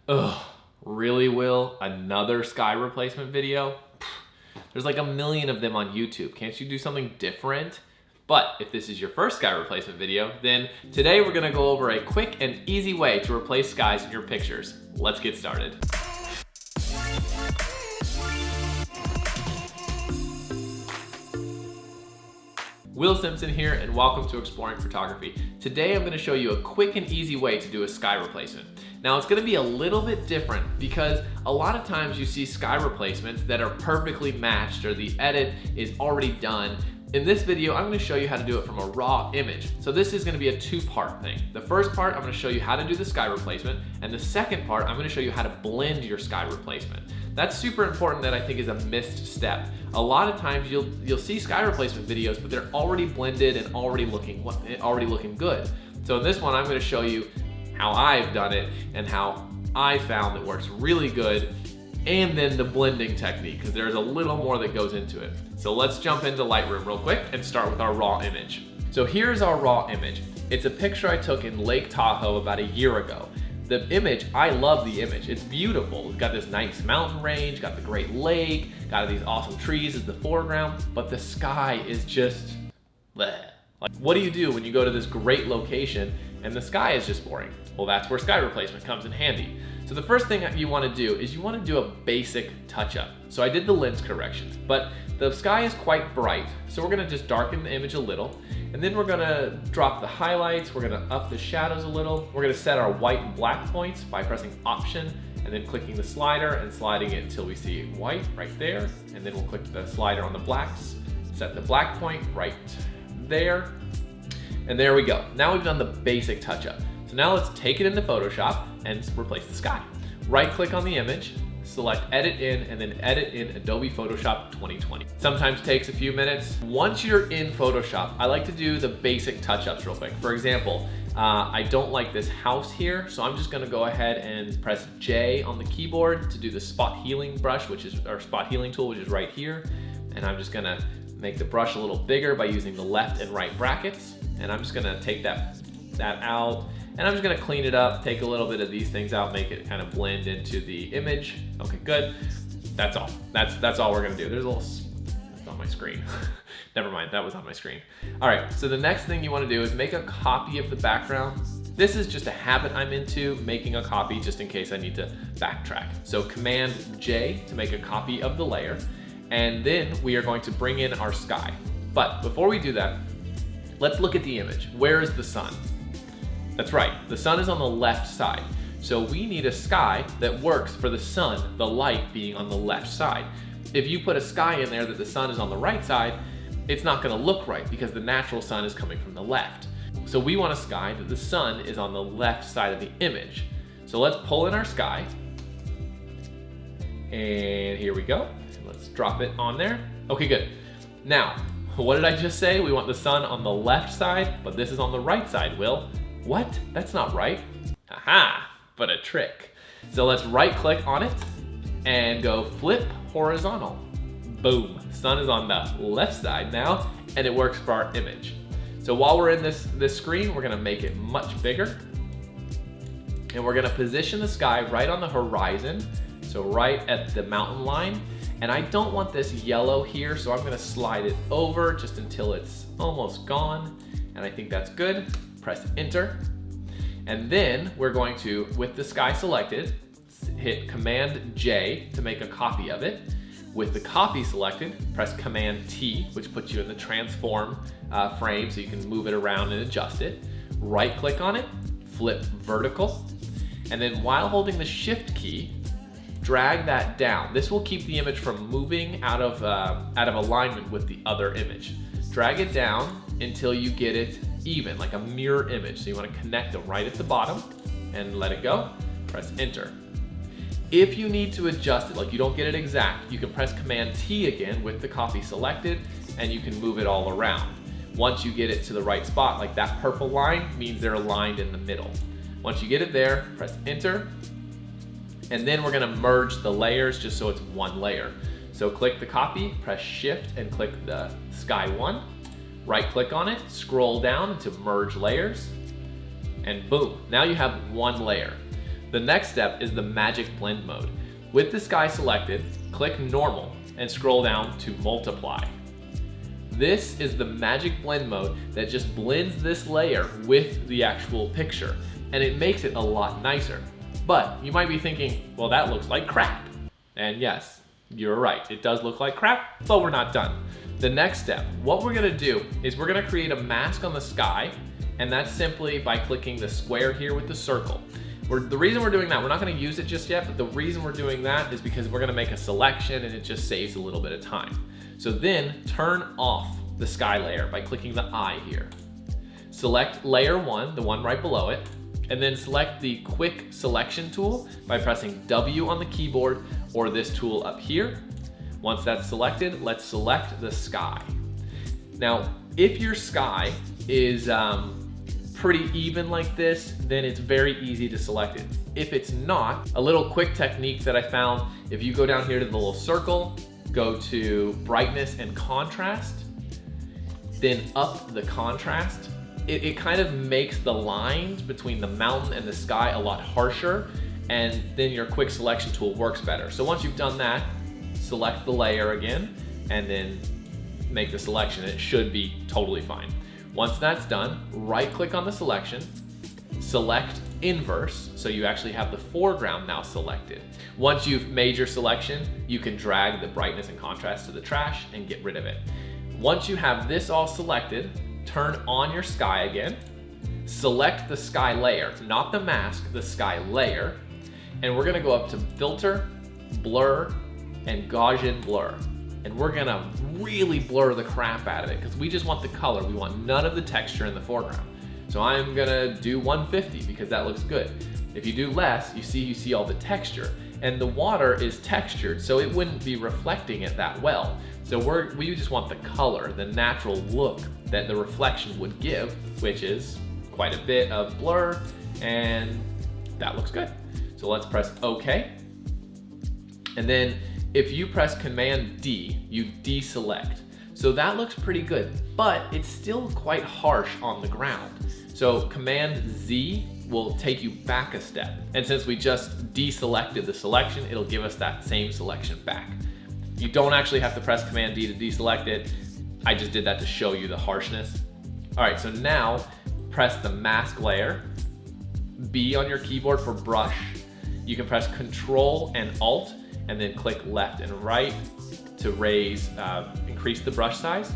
Ugh, really, Will? Another sky replacement video? There's like a million of them on YouTube. Can't you do something different? But if this is your first sky replacement video, then today we're gonna go over a quick and easy way to replace skies in your pictures. Let's get started. Will Simpson here, and welcome to Exploring Photography. Today I'm going to show you a quick and easy way to do a sky replacement. Now it's going to be a little bit different because a lot of times you see sky replacements that are perfectly matched or the edit is already done. In this video, I'm going to show you how to do it from a raw image. So this is going to be a two-part thing. The first part, I'm going to show you how to do the sky replacement, and the second part, I'm going to show you how to blend your sky replacement. That's super important, that I think is a missed step. A lot of times you'll see sky replacement videos, but they're already blended and already looking good. So in this one, I'm going to show you how I've done it and how I found it works really good, and then the blending technique, because there's a little more that goes into it. So let's jump into Lightroom real quick and start with our raw image. So here's our raw image. It's a picture I took in Lake Tahoe about a year ago. The image, I love the image. It's beautiful. It's got this nice mountain range, got the Great Lake, got these awesome trees as the foreground, but the sky is just bleh. Like, what do you do when you go to this great location and the sky is just boring? Well, that's where sky replacement comes in handy. So the first thing you want to do is you want to do a basic touch-up. So I did the lens corrections, but the sky is quite bright, so we're going to just darken the image a little, and then we're going to drop the highlights, we're going to up the shadows a little, we're going to set our white and black points by pressing Option and then clicking the slider and sliding it until we see white right there, and then we'll click the slider on the blacks, set the black point right there, and there we go. Now we've done the basic touch-up. So now let's take it into Photoshop and replace the sky. Right-click on the image, select Edit In, and then edit in Adobe Photoshop 2020. Sometimes takes a few minutes. Once you're in Photoshop, I like to do the basic touch-ups real quick. For example, I don't like this house here, so I'm just gonna go ahead and press J on the keyboard to do the spot healing brush, spot healing tool, which is right here. And I'm just gonna make the brush a little bigger by using the left and right brackets. And I'm just gonna take that out. And I'm just gonna clean it up, take a little bit of these things out, make it kind of blend into the image. Okay, good. That's all. That's all we're gonna do. There's a little, that's on my screen. Never mind, that was on my screen. All right, so the next thing you wanna do is make a copy of the background. This is just a habit I'm into, making a copy just in case I need to backtrack. So Command J to make a copy of the layer. And then we are going to bring in our sky. But before we do that, let's look at the image. Where is the sun? That's right, the sun is on the left side. So we need a sky that works for the sun, the light being on the left side. If you put a sky in there that the sun is on the right side, it's not gonna look right because the natural sun is coming from the left. So we want a sky that the sun is on the left side of the image. So let's pull in our sky. And here we go. Let's drop it on there. Okay, good. Now, what did I just say? We want the sun on the left side, but this is on the right side, Will. What? That's not right. Aha, but a trick. So let's right click on it and go flip horizontal. Boom, sun is on the left side now, and it works for our image. So while we're in this screen, we're gonna make it much bigger. And we're gonna position the sky right on the horizon, so right at the mountain line. And I don't want this yellow here, so I'm gonna slide it over just until it's almost gone. And I think that's good. Press Enter. And then we're going to, with the sky selected, hit Command J to make a copy of it. With the copy selected, press Command T, which puts you in the transform frame so you can move it around and adjust it. Right click on it, flip vertical. And then while holding the Shift key, drag that down. This will keep the image from moving out of alignment with the other image. Drag it down until you get it even, like a mirror image. So you want to connect them right at the bottom and let it go. Press Enter. If you need to adjust it, like you don't get it exact, you can press Command T again with the copy selected and you can move it all around. Once you get it to the right spot, like that purple line means they're aligned in the middle. Once you get it there, press Enter. And then we're gonna merge the layers just so it's one layer. So click the copy, press Shift and click the Sky 1. Right click on it, scroll down to merge layers, and boom, now you have one layer. The next step is the magic blend mode. With the sky selected, click normal and scroll down to multiply. This is the magic blend mode that just blends this layer with the actual picture, and it makes it a lot nicer. But you might be thinking, well, that looks like crap. And yes, you're right, it does look like crap, but we're not done. The next step, what we're gonna do is we're gonna create a mask on the sky, and that's simply by clicking the square here with the circle. The reason we're doing that, we're not gonna use it just yet, but the reason we're doing that is because we're gonna make a selection and it just saves a little bit of time. So then turn off the sky layer by clicking the eye here. Select layer 1, the one right below it, and then select the quick selection tool by pressing W on the keyboard or this tool up here. Once that's selected, let's select the sky. Now, if your sky is pretty even like this, then it's very easy to select it. If it's not, a little quick technique that I found, if you go down here to the little circle, go to brightness and contrast, then up the contrast, it kind of makes the lines between the mountain and the sky a lot harsher, and then your quick selection tool works better. So once you've done that, select the layer again, and then make the selection. It should be totally fine. Once that's done, right click on the selection, select inverse, so you actually have the foreground now selected. Once you've made your selection, you can drag the brightness and contrast to the trash and get rid of it. Once you have this all selected, turn on your sky again, select the sky layer, not the mask, the sky layer, and we're gonna go up to filter, blur, and Gaussian blur. And we're gonna really blur the crap out of it because we just want the color. We want none of the texture in the foreground. So I'm gonna do 150 because that looks good. If you do less, you see all the texture. And the water is textured, so it wouldn't be reflecting it that well. So we just want the color, the natural look that the reflection would give, which is quite a bit of blur, and that looks good. So let's press OK. And then if you press Command D, you deselect. So that looks pretty good, but it's still quite harsh on the ground. So Command Z will take you back a step. And since we just deselected the selection, it'll give us that same selection back. You don't actually have to press Command D to deselect it. I just did that to show you the harshness. All right, so now press the mask layer, B on your keyboard for brush. You can press Control and Alt, and then click left and right to increase the brush size.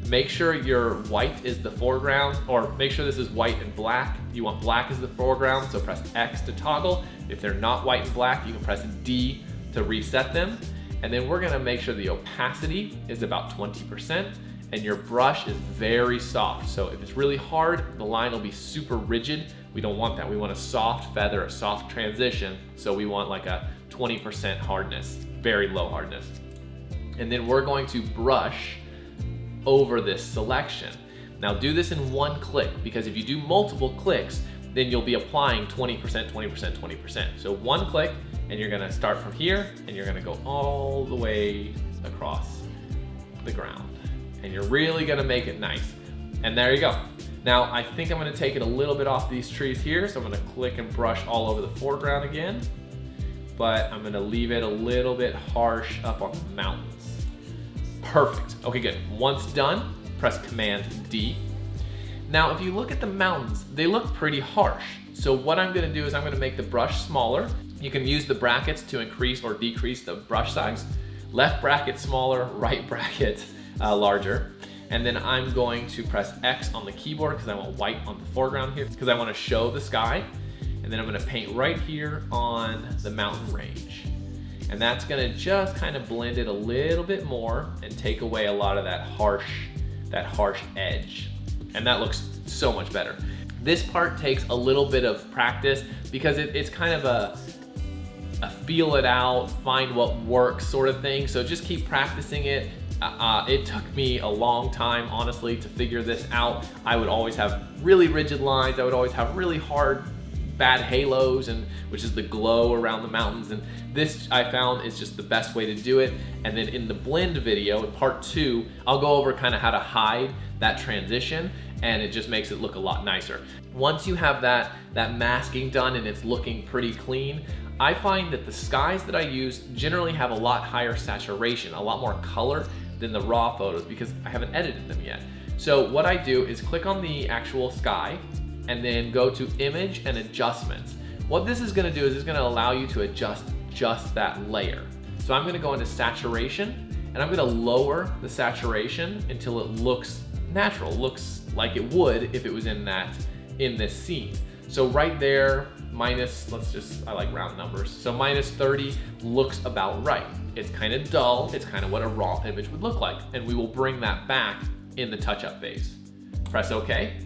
Make sure your white is the foreground, or make sure this is white and black. You want black as the foreground, so press X to toggle. If they're not white and black, you can press D to reset them. And then we're gonna make sure the opacity is about 20%, and your brush is very soft. So if it's really hard, the line will be super rigid. We don't want that. We want a soft feather, a soft transition. So we want like a 20% hardness, very low hardness. And then we're going to brush over this selection. Now do this in one click, because if you do multiple clicks, then you'll be applying 20%, 20%, 20%. So one click, and you're gonna start from here, and you're gonna go all the way across the ground. And you're really gonna make it nice. And there you go. Now I think I'm gonna take it a little bit off these trees here, so I'm gonna click and brush all over the foreground again, but I'm gonna leave it a little bit harsh up on the mountains. Perfect, okay good. Once done, press Command D. Now if you look at the mountains, they look pretty harsh. So what I'm gonna do is I'm gonna make the brush smaller. You can use the brackets to increase or decrease the brush size. Left bracket smaller, right bracket larger. And then I'm going to press X on the keyboard because I want white on the foreground here, because I want to show the sky. And then I'm going to paint right here on the mountain range. And that's going to just kind of blend it a little bit more and take away a lot of that harsh edge. And that looks so much better. This part takes a little bit of practice because it's kind of a feel it out, find what works sort of thing. So just keep practicing it. It took me a long time, honestly, to figure this out. I would always have really rigid lines. I would always have really hard, bad halos, which is the glow around the mountains. And this, I found, is just the best way to do it. And then in the blend video, in part 2, I'll go over kind of how to hide that transition and it just makes it look a lot nicer. Once you have that masking done and it's looking pretty clean, I find that the skies that I use generally have a lot higher saturation, a lot more color than the raw photos because I haven't edited them yet. So what I do is click on the actual sky and then go to Image and Adjustments. What this is gonna do is it's gonna allow you to adjust just that layer. So I'm gonna go into Saturation and I'm gonna lower the saturation until it looks natural, looks like it would if it was in this scene. So right there, minus, I like round numbers. So minus 30 looks about right. It's kind of dull. It's kind of what a raw image would look like. And we will bring that back in the touch-up phase. Press OK,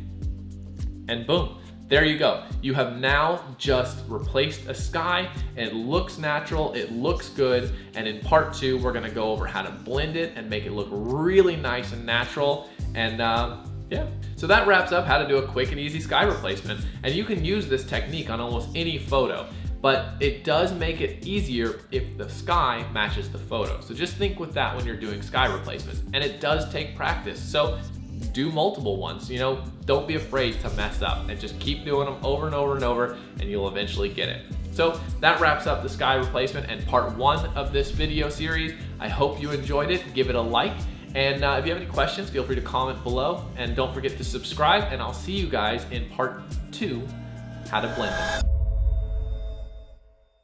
and boom, there you go. You have now just replaced a sky. It looks natural, it looks good, and in part 2, we're gonna go over how to blend it and make it look really nice and natural. And yeah, so that wraps up how to do a quick and easy sky replacement. And you can use this technique on almost any photo, but it does make it easier if the sky matches the photo. So just think with that when you're doing sky replacement. And it does take practice. So do multiple ones, you know, don't be afraid to mess up and just keep doing them over and over and over and you'll eventually get it. So that wraps up the sky replacement and part 1 of this video series. I hope you enjoyed it. Give it a like. And if you have any questions, feel free to comment below. And don't forget to subscribe, and I'll see you guys in part 2, how to blend it.